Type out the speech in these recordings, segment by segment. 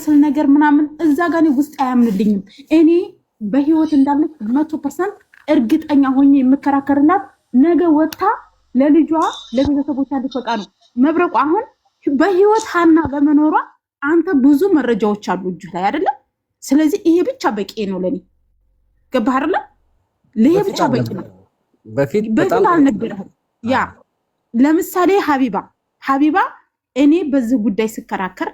ስለ ነገር ምናምን እዛ ጋር ነው ውስጥ አያምንልኝም። እኔ በህይወት እንዳለች 100% እርግጠኛ ሆኜ የምከራከርላት ነገ ወጣ ለልጇ ለቤተሰቦቿ እንድትበቃ ነው። መብረቁ አሁን በህይወት ሀና በመኖሯ አንተ ብዙ መረጃዎች አሉ እጅ ላይ አይደለም። ስለዚህ ይሄ ብቻ በቂ ነው ለኔ። ገባህ አይደለ? ለይሄ ብቻ በቂ ነው። በፊት አልነገረህም። ያ ለምሳሌ ሀቢባ እኔ በዚህ ጉዳይ ስከራከር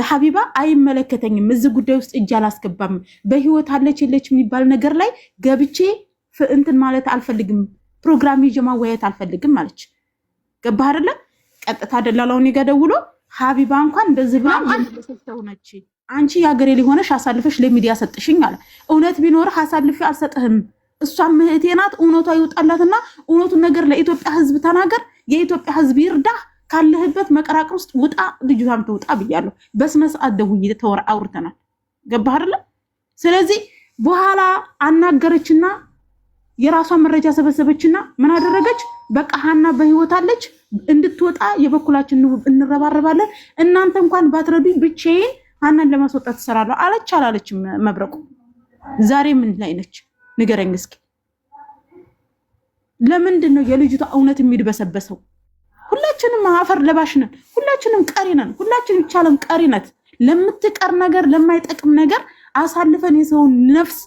ሀቢባ አይመለከተኝም፣ እዚህ ጉዳይ ውስጥ እጅ አላስገባም፣ በህይወት አለች የለች የሚባል ነገር ላይ ገብቼ እንትን ማለት አልፈልግም፣ ፕሮግራም ይዤ ማወያየት አልፈልግም ማለች። ገባህ አይደለ? ቀጥታ ደላላው እኔ ጋር ደውሎ ሀቢባ እንኳን እንደዚህ ብላ ሆነች፣ አንቺ የሀገሬ ሊሆነሽ አሳልፈሽ ለሚዲያ ሰጥሽኝ አለ። እውነት ቢኖርህ አሳልፌ አልሰጥህም፣ እሷም እህቴ ናት፣ እውነቷ ይውጣላትና እውነቱን ነገር ለኢትዮጵያ ህዝብ ተናገር፣ የኢትዮጵያ ህዝብ ይርዳህ፣ ካለህበት መቀራቅር ውስጥ ውጣ፣ ልጅቷም ትውጣ ብያለሁ። በስነ ስርዓት ደውዬ አውርተናል። ገባህ አይደለ? ስለዚህ በኋላ አናገረችና የራሷን መረጃ ሰበሰበችና ምን አደረገች? በቃ ሀና በህይወት አለች፣ እንድትወጣ የበኩላችን እንረባረባለን፣ እናንተ እንኳን ባትረዱኝ ብቻዬን ሀናን ለማስወጣት ትሰራለሁ አለች። አላለችም? መብረቁ ዛሬ ምን ላይ ነች ንገረኝ እስኪ። ለምንድን ነው የልጅቷ እውነት የሚድበሰበሰው? ሁላችንም አፈር ለባሽ ነን፣ ሁላችንም ቀሪ ነን፣ ሁላችንም ይቻለን ቀሪ ነት። ለምትቀር ነገር ለማይጠቅም ነገር አሳልፈን የሰውን ነፍስ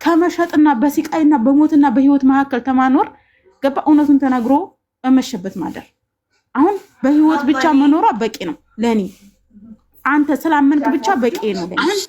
ከመሸጥና በሲቃይና በሞትና በህይወት መካከል ተማኖር ገባ። እውነቱን ተናግሮ በመሸበት ማደር። አሁን በህይወት ብቻ መኖሯ በቂ ነው ለኔ። አንተ ስላመንክ ብቻ በቂ ነው ለኔ።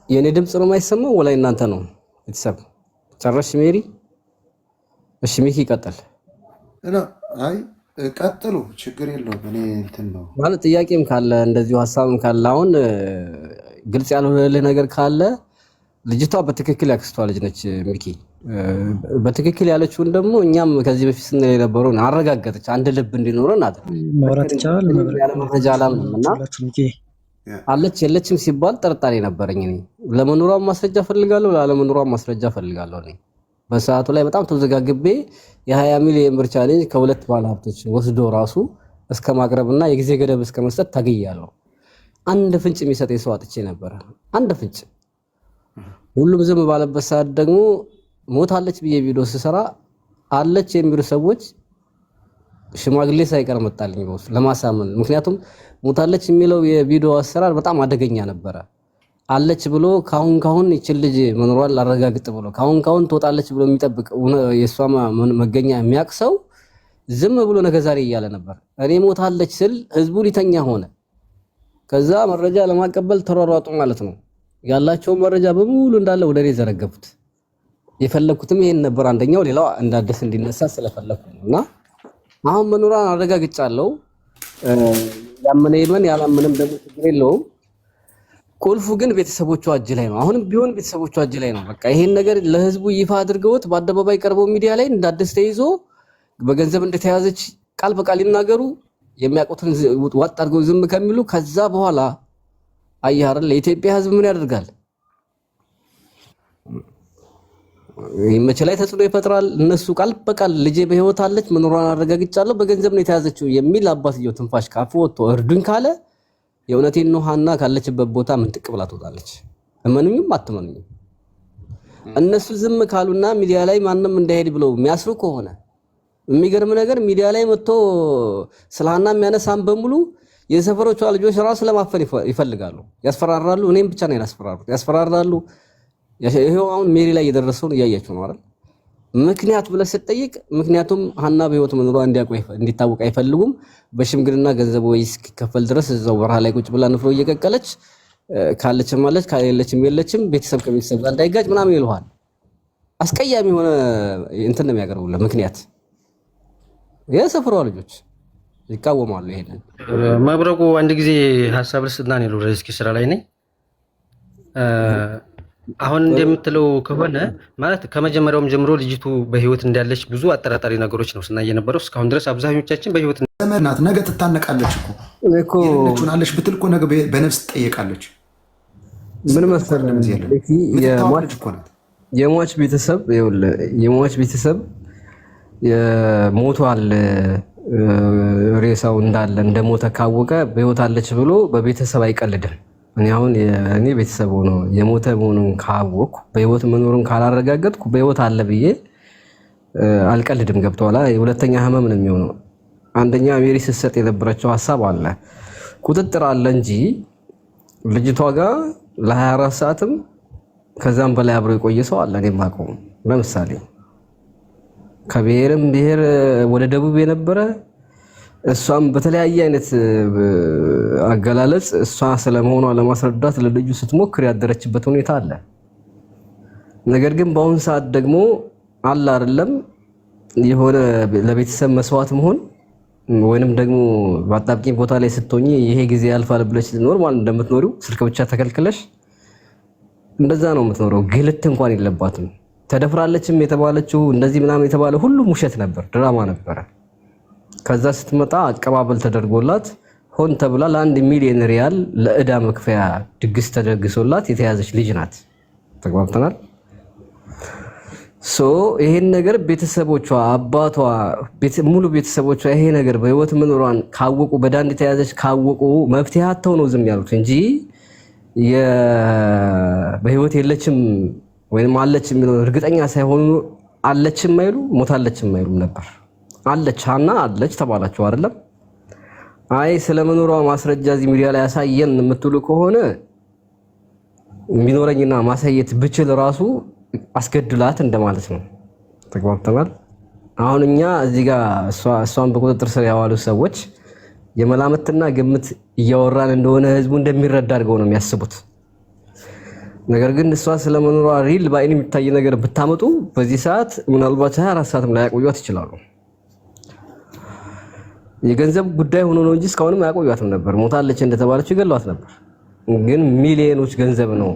የኔ ድምጽ ነው የማይሰማው ወላይ እናንተ ነው ቤተሰብ? ጨረሽ ሜሪ? እሺ ሚኪ ቀጥል። አይ ቀጥሉ፣ ችግር የለውም። እኔ እንትን ነው ማለት ጥያቄም ካለ እንደዚሁ ሀሳብም ካለ አሁን ግልጽ ያልሆነልህ ነገር ካለ ልጅቷ በትክክል ያክስቷ ልጅ ነች ሚኪ። በትክክል ያለችውን ደግሞ እኛም ከዚህ በፊት ስንል የነበረውን አረጋገጠች። አንድ ልብ እንዲኖረን አለ ማውራት ይቻላል። መረጃ አላምንም እና አለች የለችም ሲባል ጥርጣሬ ነበረኝ። እኔ ለመኖሯም ማስረጃ ፈልጋለሁ፣ ላለመኖሯም ማስረጃ ፈልጋለሁ። እኔ በሰዓቱ ላይ በጣም ተዘጋግቤ የ20 ሚሊዮን ብር ቻሌንጅ ከሁለት ባለሀብቶች ወስዶ ራሱ እስከ ማቅረብና የጊዜ ገደብ እስከ መስጠት ታግያለሁ። አንድ ፍንጭ የሚሰጥ ሰው አጥቼ ነበር፣ አንድ ፍንጭ። ሁሉም ዝም ባለበት ሰዓት ደግሞ ሞታለች ብዬ ቪዲዮ ስሰራ አለች የሚሉ ሰዎች ሽማግሌ ሳይቀር መጣልኝ በውስጥ ለማሳመን። ምክንያቱም ሞታለች የሚለው የቪዲዮ አሰራር በጣም አደገኛ ነበረ። አለች ብሎ ካሁን ይችል ልጅ መኖሯን ላረጋግጥ ብሎ ካሁን ትወጣለች ብሎ የሚጠብቅ የሷ መገኛ የሚያውቅ ሰው ዝም ብሎ ነገ ዛሬ እያለ ነበር። እኔ ሞታለች ስል ህዝቡ ሊተኛ ሆነ። ከዛ መረጃ ለማቀበል ተሯሯጡ ማለት ነው። ያላቸው መረጃ በሙሉ እንዳለ ወደ እኔ ዘረገፉት። የፈለኩትም ይሄን ነበር። አንደኛው ሌላው እንዳደስ እንዲነሳ ስለፈለኩ ነውና አሁን መኖሯን አረጋግጫለሁ። ያመነ ይመን ያላመነም ደግሞ ችግር የለውም። ቁልፉ ግን ቤተሰቦቿ እጅ ላይ ነው። አሁንም ቢሆን ቤተሰቦቿ እጅ ላይ ነው። በቃ ይሄን ነገር ለህዝቡ ይፋ አድርገውት በአደባባይ ቀርበው ሚዲያ ላይ እንዳደስ ተይዞ በገንዘብ እንደተያዘች ቃል በቃል ይናገሩ። የሚያውቁትን ዋጥ አድርገው ዝም ከሚሉ ከዛ በኋላ አያር ለኢትዮጵያ ህዝብ ምን ያደርጋል? ይመች ላይ ተጽዕኖ ይፈጥራል። እነሱ ቃል በቃል ልጄ በህይወት አለች መኖሯን አረጋግጫለሁ በገንዘብ ነው የተያዘችው የሚል አባትየው ትንፋሽ ካፉ ወጥቶ እርዱኝ ካለ የእውነቴን ነው ሀና ካለችበት ቦታ ምን ትቅብላ ትወጣለች። እመኑኝም አትመኑኝም። እነሱ ዝም ካሉና ሚዲያ ላይ ማንንም እንዳይሄድ ብለው የሚያስሩ ከሆነ የሚገርም ነገር ሚዲያ ላይ መጥቶ ስለ ሀና የሚያነሳን በሙሉ የሰፈሮቿ ልጆች ራሱ ለማፈን ይፈልጋሉ፣ ያስፈራራሉ። እኔም ብቻ ነው ያስፈራራሉ። ይሄው አሁን ሜሪ ላይ እየደረሰውን እያያችሁ ነው አይደል? ምክንያት ብለህ ስትጠይቅ ምክንያቱም ሀና በህይወት መኖሯ እንዲታወቅ አይፈልጉም። በሽምግልና ገንዘብ ወይ እስኪከፈል ድረስ እዛው በረሃ ላይ ቁጭ ብላ ንፍሮ እየቀቀለች ካለችም አለች ካለችም የለችም ቤተሰብ ከቤተሰብ ጋር እንዳይጋጭ ምናምን ይልዋል። አስቀያሚ የሆነ እንትን ነው የሚያቀርቡለት ምክንያት። የሰፈሯ ልጆች ይቃወማሉ ይሄንን። መብረቁ አንድ ጊዜ ሀሳብ ልስጥና ነው እስኪ ስራ ላይ ነኝ። አሁን እንደምትለው ከሆነ ማለት ከመጀመሪያውም ጀምሮ ልጅቱ በህይወት እንዳለች ብዙ አጠራጣሪ ነገሮች ነው ስናየ ነበረው። እስካሁን ድረስ አብዛኞቻችን በህይወት ዘመናት ነገ ትታነቃለች እኮ የሆነች ብትል እኮ ነገ በነፍስ ትጠየቃለች። ምን መሰለህ የሟች ቤተሰብ ሞቷል ሬሳው እንዳለ እንደሞተ ካወቀ በህይወት አለች ብሎ በቤተሰብ አይቀልድም። እኔ ቤተሰብ ሆኖ የሞተ መሆኑን ካወቅኩ በህይወት መኖሩን ካላረጋገጥኩ በህይወት አለ ብዬ አልቀልድም። ገብቶሃል? የሁለተኛ ህመም ነው የሚሆነው። አንደኛ ሜሪ ስትሰጥ የነበረችው ሀሳብ አለ ቁጥጥር አለ እንጂ ልጅቷ ጋር ለ24 ሰዓትም ከዛም በላይ አብሮ የቆየ ሰው አለ። እኔ የማውቀው ለምሳሌ ከብሔርም ብሔር ወደ ደቡብ የነበረ እሷም በተለያየ አይነት አገላለጽ እሷ ስለመሆኗ ለማስረዳት ለልጁ ስትሞክር ያደረችበት ሁኔታ አለ። ነገር ግን በአሁን ሰዓት ደግሞ አለ አይደለም የሆነ ለቤተሰብ መስዋዕት መሆን ወይንም ደግሞ በአጣብቂኝ ቦታ ላይ ስትሆኚ ይሄ ጊዜ ያልፋል ብለሽ ኖርማል እንደምትኖሪው ስልክ ብቻ ተከልክለሽ እንደዛ ነው የምትኖረው። ግልት እንኳን የለባትም። ተደፍራለችም የተባለችው እንደዚህ ምናምን የተባለ ሁሉም ውሸት ነበር፣ ድራማ ነበረ። ከዛ ስትመጣ አቀባበል ተደርጎላት ሆን ተብላ ለ1 ሚሊዮን ሪያል ለዕዳ መክፈያ ድግስ ተደግሶላት የተያዘች ልጅ ናት። ተግባብተናል። ይሄን ነገር ቤተሰቦቿ አባቷ ሙሉ ቤተሰቦቿ ይሄ ነገር በህይወት መኖሯን ካወቁ በዳንድ የተያዘች ካወቁ መፍትሄ አጥተው ነው ዝም ያሉት እንጂ በህይወት የለችም ወይንም አለች የሚለው እርግጠኛ ሳይሆኑ አለችም አይሉ ሞታለችም አይሉ ነበር። አለች ሀና አለች ተባላችሁ አይደለም? አይ ስለመኖሯ ማስረጃ እዚህ ሚዲያ ላይ ያሳየን የምትሉ ከሆነ ቢኖረኝና ማሳየት ብችል ራሱ አስገድላት እንደማለት ነው። ተግባብተናል። አሁን እኛ እዚህ ጋር እሷን በቁጥጥር ስር ያዋሉ ሰዎች የመላምትና ግምት እያወራን እንደሆነ ህዝቡ እንደሚረዳ አድርገው ነው የሚያስቡት። ነገር ግን እሷ ስለመኖሯ ሪል በአይን የሚታይ ነገር ብታመጡ በዚህ ሰዓት ምናልባት 24 ሰዓትም ላይ ያቆዩት ይችላሉ። የገንዘብ ጉዳይ ሆኖ ነው እንጂ እስካሁንም ያቆዩትም ነበር። ሞታለች እንደተባለችው ይገሏት ነበር። ግን ሚሊዮኖች ገንዘብ ነው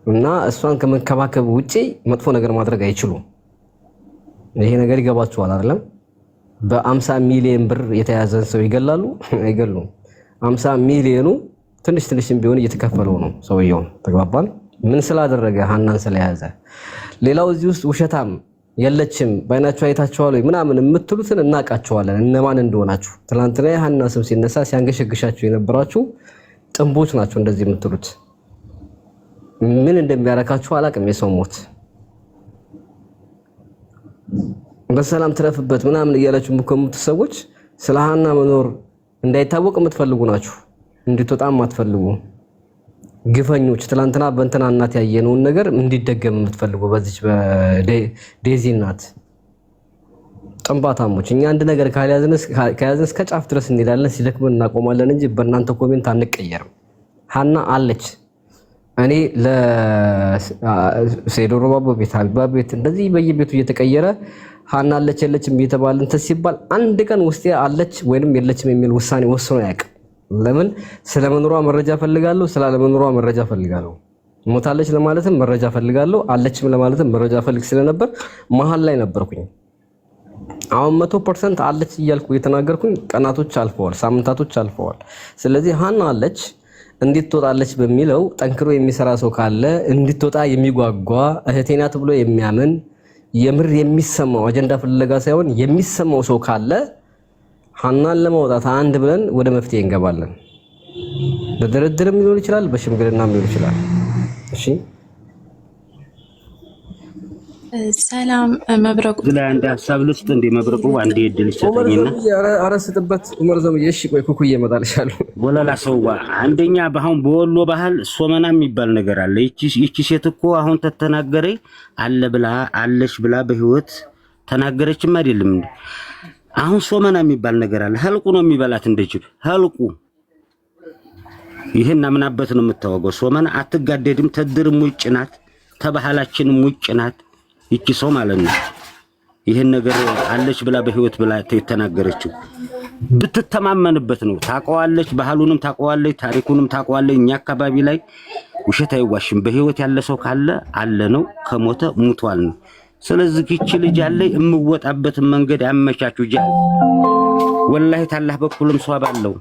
እና እሷን ከመንከባከብ ውጪ መጥፎ ነገር ማድረግ አይችሉም። ይሄ ነገር ይገባችኋል አይደለም? በ50 ሚሊዮን ብር የተያዘን ሰው ይገላሉ? አይገሉም። 50 ሚሊዮኑ ትንሽ ቢሆን እየተከፈለው ነው ሰውየው። ተግባባን? ምን ስላደረገ ሀናን ስለያዘ። ሌላው እዚህ ውስጥ ውሸታም የለችም ባይናችሁ አይታችኋል ወይ ምናምን የምትሉትን እናቃችኋለን እነማን እንደሆናችሁ። ትናንትና የሀና ስም ሲነሳ ሲያንገሸግሻችሁ የነበራችሁ ጥንቦች ናቸው እንደዚህ የምትሉት። ምን እንደሚያረካችሁ አላቅም። የሰው ሞት በሰላም ትረፍበት ምናምን እያላችሁ የምትከሙት ሰዎች ስለ ሀና መኖር እንዳይታወቅ የምትፈልጉ ናችሁ። እንድትወጣም አትፈልጉ ግፈኞች። ትላንትና በእንትና እናት ያየነውን ነገር እንዲደገም የምትፈልጉ በዚች በዴዚ እናት ጥንባታሞች። እኛ አንድ ነገር ከያዝን እስከ ጫፍ ድረስ እንሄዳለን፣ ሲደክመን እናቆማለን እንጂ በእናንተ ኮሜንት አንቀየርም። ሀና አለች። እኔ ለሴዶሮ ባቦ ቤት ሀቢባ ቤት እንደዚህ በየቤቱ እየተቀየረ ሀና አለች የለችም እየተባለ እንትን ሲባል አንድ ቀን ውስጤ አለች ወይንም የለችም የሚል ውሳኔ ወስኖ ያውቅ። ለምን? ስለመኖሯ መረጃ ፈልጋለሁ፣ ስላለመኖሯ መረጃ ፈልጋለሁ። ሞታለች ለማለትም መረጃ ፈልጋለሁ፣ አለችም ለማለትም መረጃ ፈልግ ስለነበር መሀል ላይ ነበርኩኝ። አሁን 100% አለች እያልኩ የተናገርኩኝ ቀናቶች አልፈዋል፣ ሳምንታቶች አልፈዋል። ስለዚህ ሀና አለች እንድትወጣለች በሚለው ጠንክሮ የሚሰራ ሰው ካለ እንድትወጣ የሚጓጓ እህቴ ናት ብሎ የሚያምን የምር የሚሰማው አጀንዳ ፍለጋ ሳይሆን የሚሰማው ሰው ካለ ሀናን ለማውጣት አንድ ብለን ወደ መፍትሄ እንገባለን። በድርድርም ሊሆን ይችላል፣ በሽምግልናም ሊሆን ይችላል። እሺ ሰላም መብረቁ ላይ አንድ ሀሳብ ልስጥ እንደ መብረቁ አንድ እድል ይሰጠኝና አረስጥበት ዑመር ዘመዬ። እሺ ቆይ ኩኩዬ እመጣልሻለሁ። ወላላ ሰውዋ አንደኛ በአሁን በወሎ ባህል ሶመና የሚባል ነገር አለ። ይቺ ሴት እኮ አሁን ተተናገረ አለ ብላ አለሽ ብላ በህይወት ተናገረችም አይደለም እንዴ? አሁን ሶመና የሚባል ነገር አለ። ህልቁ ነው የሚበላት እንደ ጅብ ህልቁ። ይሄን አምናበት ነው የምታወገው። ሶመና አትጋደድም፣ ተድርም ውጭ ናት፣ ተባህላችንም ውጭ ናት። ይቺ ሰው ማለት ነው ይሄን ነገር አለች ብላ በህይወት ብላ ተናገረችው ብትተማመንበት ነው። ታውቀዋለች፣ ባህሉንም ታውቀዋለች፣ ታሪኩንም ታውቀዋለች። እኛ አካባቢ ላይ ውሸት አይዋሽም። በህይወት ያለ ሰው ካለ አለ ነው፣ ከሞተ ሙቷል ነው። ስለዚህ እቺ ልጅ አለ እምወጣበትን መንገድ ያመቻቹ ጃል ወላሂ ታላህ በኩልም ሷብ አለው።